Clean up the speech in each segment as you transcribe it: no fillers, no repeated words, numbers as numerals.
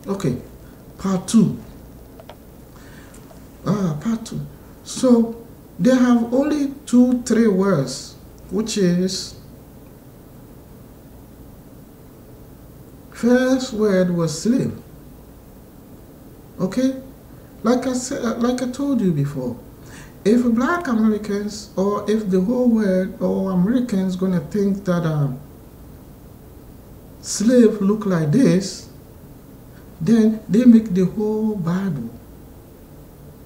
Okay, part two. Part two. So they have only 3 words, which is first word was slave. Okay, like I said, like I told you before, if black Americans or if the whole world or Americans gonna think that slave look like this, then they make the whole Bible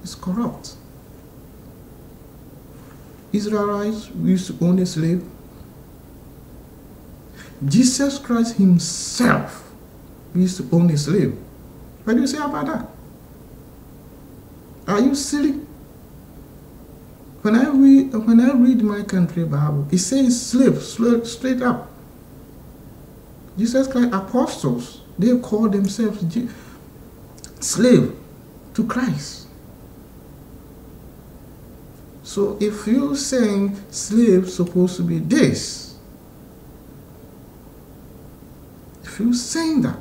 is corrupt. Israelites used to own a slave. Jesus Christ himself used to own a slave. What do you say about that? Are you silly? When I read my country Bible, it says slave straight up. Jesus Christ apostles, they call themselves slave to Christ. So if you're saying slave supposed to be this, if you're saying that,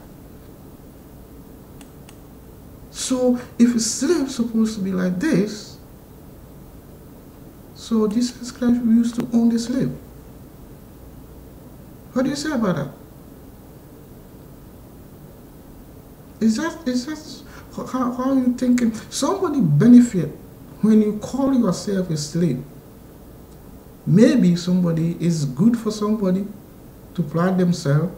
so if a slave supposed to be like this, so Jesus Christ used to own the slave. What do you say about that? Is that how are you thinking? Somebody benefit when you call yourself a slave. Maybe somebody is good for somebody to plant themselves,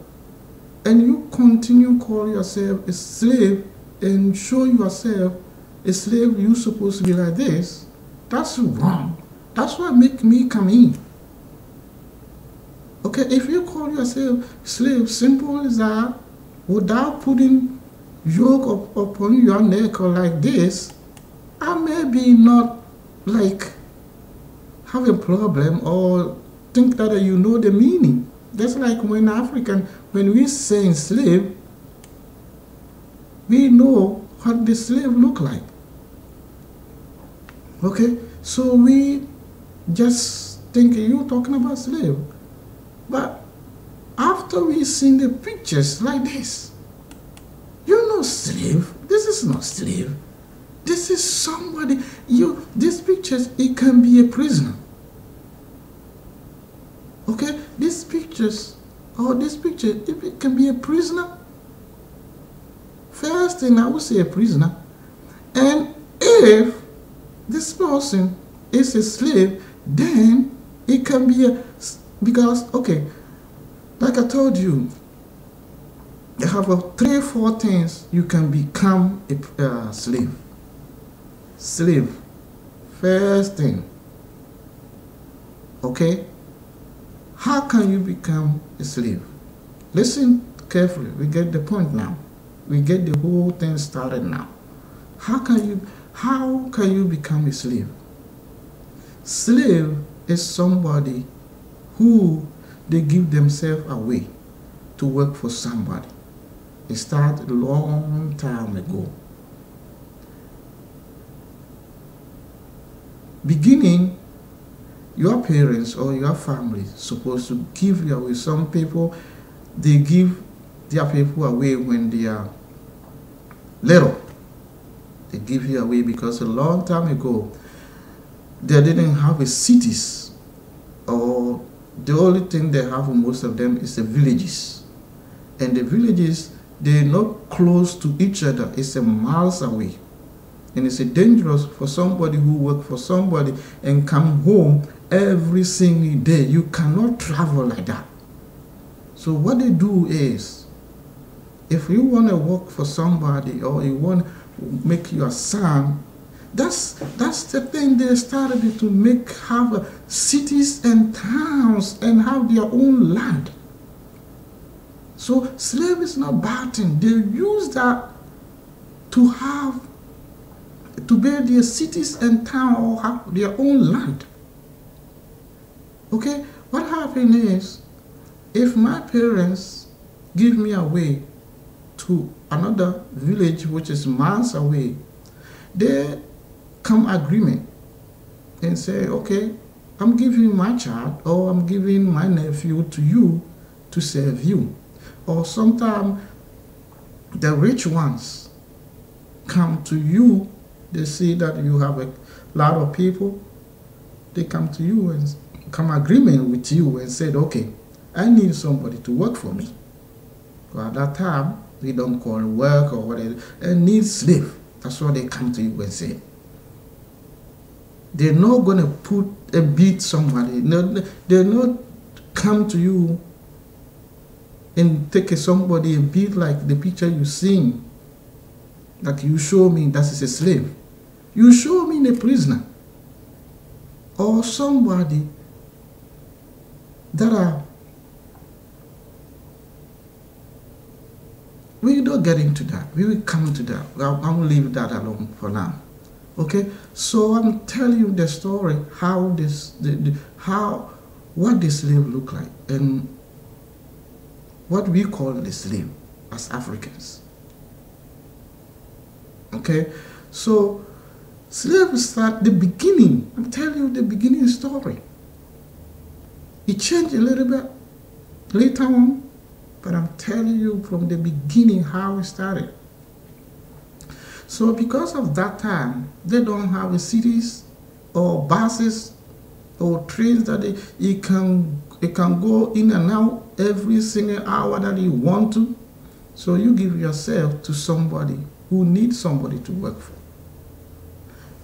and you continue call yourself a slave and show yourself a slave. You're supposed to be like this. That's wrong. That's what make me come in. Okay, if you call yourself slave, simple as that, without putting yoke upon your neck or like this, I maybe not like have a problem or think that you know the meaning. That's like when we say slave, we know what the slave look like. Okay, so we just think you talking about slave, but after we seen the pictures like this, you know slave. This is not slave. This is somebody. These pictures, it can be a prisoner. Okay, these pictures or this picture, it can be a prisoner. First thing I would say a prisoner, and if this person is a slave, then it can be because okay, like I told you, you have 3 or 4 things you can become a slave. Slave, first thing. Okay, how can you become a slave? Listen carefully. We get the point now. We get the whole thing started now. How can you become a slave? Slave is somebody who they give themselves away to work for somebody. It started a long time ago. Beginning, your parents or your family supposed to give you away. Some people, they give their people away when they are little. They give you away because a long time ago, they didn't have a cities, or the only thing they have, most of them, is the villages. And the villages, they're not close to each other. It's a miles away. And it's dangerous for somebody who work for somebody and come home every single day. You cannot travel like that. So what they do is, if you want to work for somebody or you want to make your son, that's the thing they started to have cities and towns and have their own land. So slave is not bad thing. They use that to build their cities and towns or have their own land. Okay, what happened is, if my parents give me away to another village which is miles away, they come agreement and say, okay, I'm giving my child or I'm giving my nephew to you to serve you. Or sometimes the rich ones come to you. They see that you have a lot of people. They come to you and come agreement with you and said, okay, I need somebody to work for me. Well, at that time, we don't call it work or whatever. I need slave. That's what they come to you and say. They're not going to put and beat somebody. No, they're not come to you and take somebody and beat like the picture you seen. Like you show me that is a slave. You show me a prisoner. Or somebody that are... We don't get into that. We will come to that. I will leave that alone for now. Okay, so I'm telling you the story how this, what the slave look like and what we call the slave as Africans. Okay, so slaves start the beginning. I'm telling you the beginning story. It changed a little bit later on, but I'm telling you from the beginning how it started. So because of that time, they don't have cities or buses or trains that it can go in and out every single hour that you want to. So you give yourself to somebody who needs somebody to work for.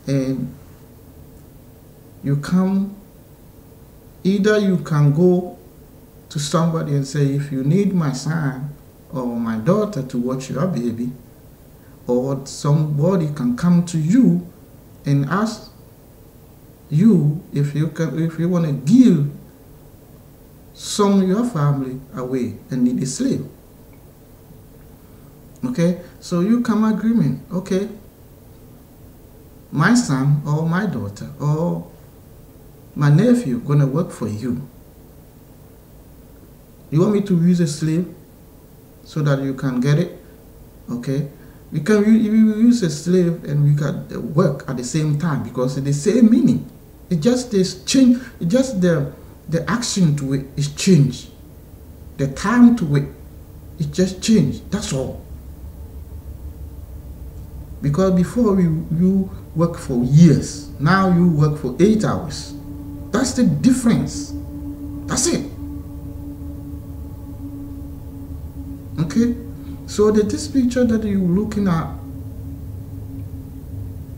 And you come, either you can go to somebody and say, if you need my son or my daughter to watch your baby, or somebody can come to you and ask you if you want to give some of your family away and need a slave. Okay, so you come agreement. Okay, my son or my daughter or my nephew gonna work for you. You want me to use a slave so that you can get it? Okay. We can use a slave and we can work at the same time because it's the same meaning. It just is change. It just the action to it is changed. The time to it just changed. That's all. Because before you work for years, now you work for 8 hours. That's the difference. That's it. Okay. So this picture that you're looking at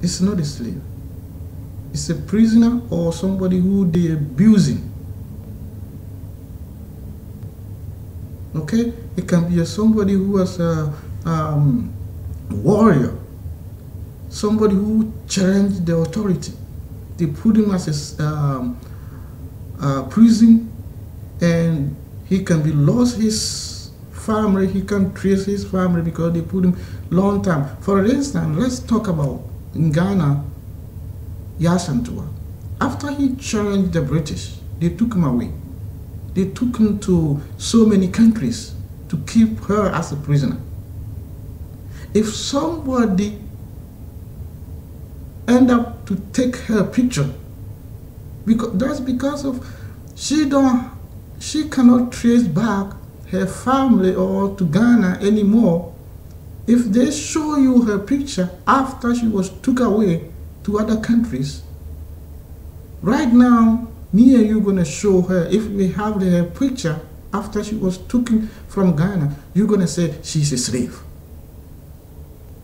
is not a slave. It's a prisoner or somebody who they're abusing. Okay? It can be somebody who was a warrior. Somebody who challenged the authority. They put him as a prison and he can be lost his family, he can't trace his family because they put him long time. For instance, let's talk about in Ghana, Yasantua. After he challenged the British, they took him away. They took him to so many countries to keep her as a prisoner. If somebody end up to take her picture, because of she cannot trace back her family or to Ghana anymore. If they show you her picture after she was took away to other countries, right now, me and you gonna show her, if we have her picture after she was taken from Ghana, you're gonna say she's a slave.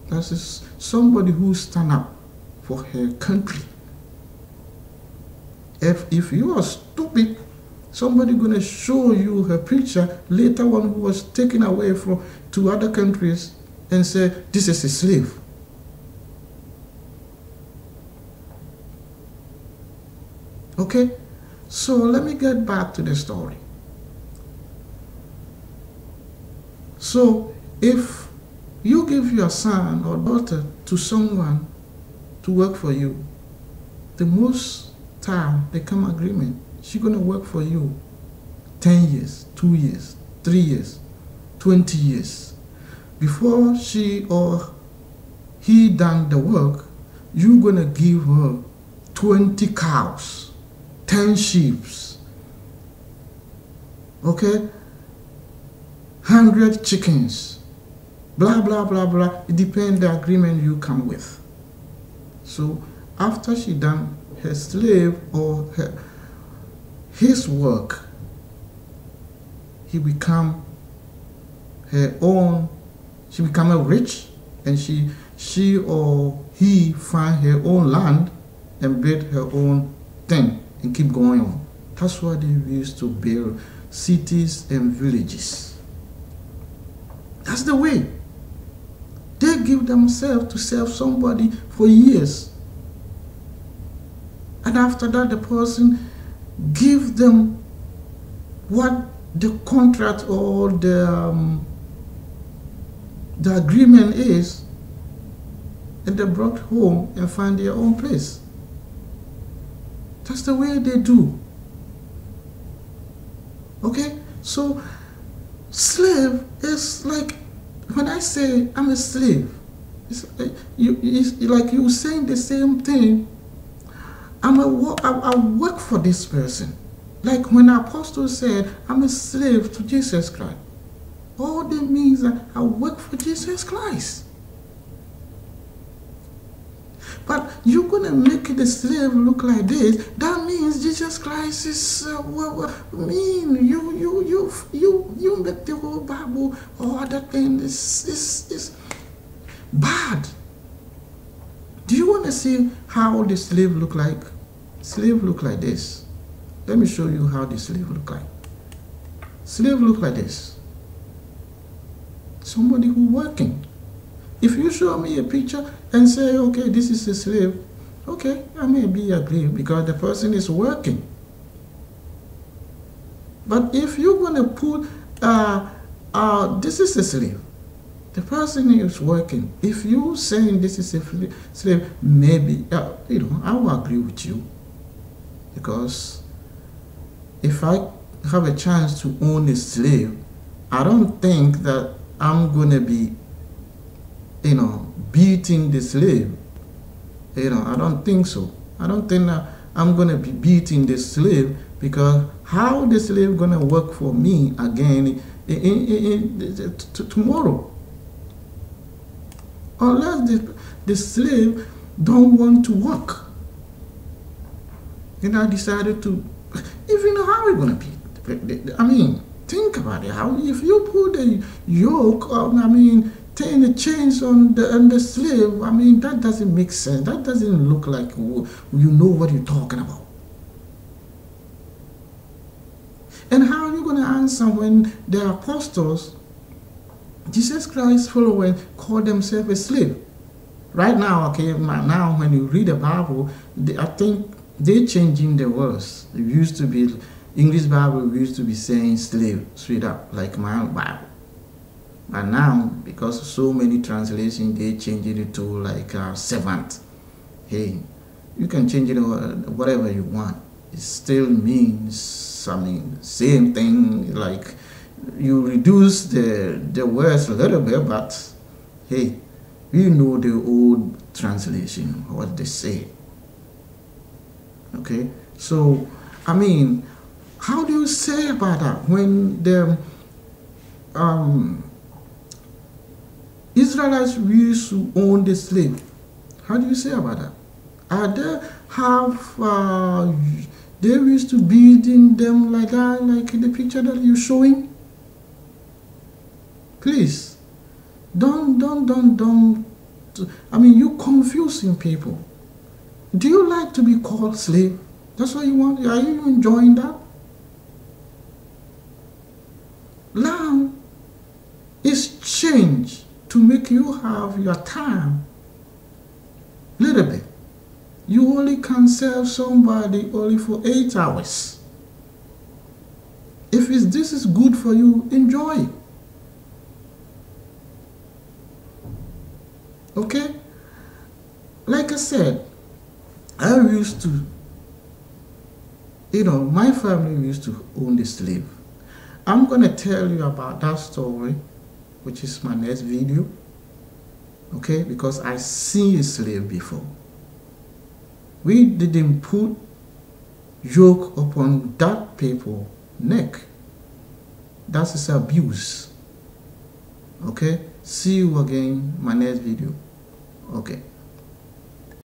That's somebody who stand up for her country. If you are stupid, somebody gonna show you her picture later on who was taken away to other countries and say this is a slave. Okay, so let me get back to the story. So if you give your son or daughter to someone to work for you, the most time they come agreement, she's going to work for you 10 years, 2 years, 3 years, 20 years. Before she or he done the work, you're going to give her 20 cows, 10 sheep, okay, 100 chickens, blah, blah, blah, blah. It depends the agreement you come with. So after she done her slave or his work, he become her own, she become a rich, and she or he find her own land and build her own thing and keep going on. That's why they used to build cities and villages. That's the way. They give themselves to serve somebody for years. And after that, the person give them what the contract or the agreement is, and they brought home and find their own place. That's the way they do. Okay? So, slave is like, when I say I'm a slave, it's like you saying the same thing. I work for this person. Like when the apostle said, I'm a slave to Jesus Christ. All that means that I work for Jesus Christ. But you're going to make the slave look like this. That means Jesus Christ is, you make the whole Bible or other thing is bad. Do you want to see how the slave look like? Slave look like this. Let me show you how the slave look like. Slave look like this. Somebody who working. If you show me a picture and say, okay, this is a slave, okay, I may be agree because the person is working. But if you're going to put, this is a slave, the person is working. If you saying this is a slave, maybe, I will agree with you. Because if I have a chance to own a slave, I don't think that I'm going to be, beating the slave. I don't think so. I don't think that I'm going to be beating the slave, because how the slave going to work for me again tomorrow? Unless the slave don't want to work. And I decided to, even how are we going to be? I mean, think about it. How if you put a yoke on, turn the chains on the slave, that doesn't make sense. That doesn't look like you know what you're talking about. And how are you going to answer when the apostles, Jesus Christ followers, call themselves a slave? Right now, okay, now when you read the Bible, I think they're changing the words. It used to be, English Bible used to be saying slave straight up, like my own Bible. But now, because of so many translations, they changing it to like servant. Hey, you can change it whatever you want. It still means, same thing. Like you reduce the words a little bit, but hey, we know the old translation, what they say. Okay, so how do you say about that when the Israelites used to own the slave? How do you say about that? Are they used to beating them like that, like in the picture that you're showing? Please, don't. You're confusing people. Do you like to be called slave? That's what you want? Are you enjoying that? Now, it's changed to make you have your time little bit. You only can serve somebody only for 8 hours. If this is good for you, enjoy it. Okay? Like I said, I used to, my family used to own the slave. I'm going to tell you about that story, which is my next video. Okay? Because I seen a slave before. We didn't put yoke upon that people's neck. That is abuse. Okay, see you again my next video. Okay.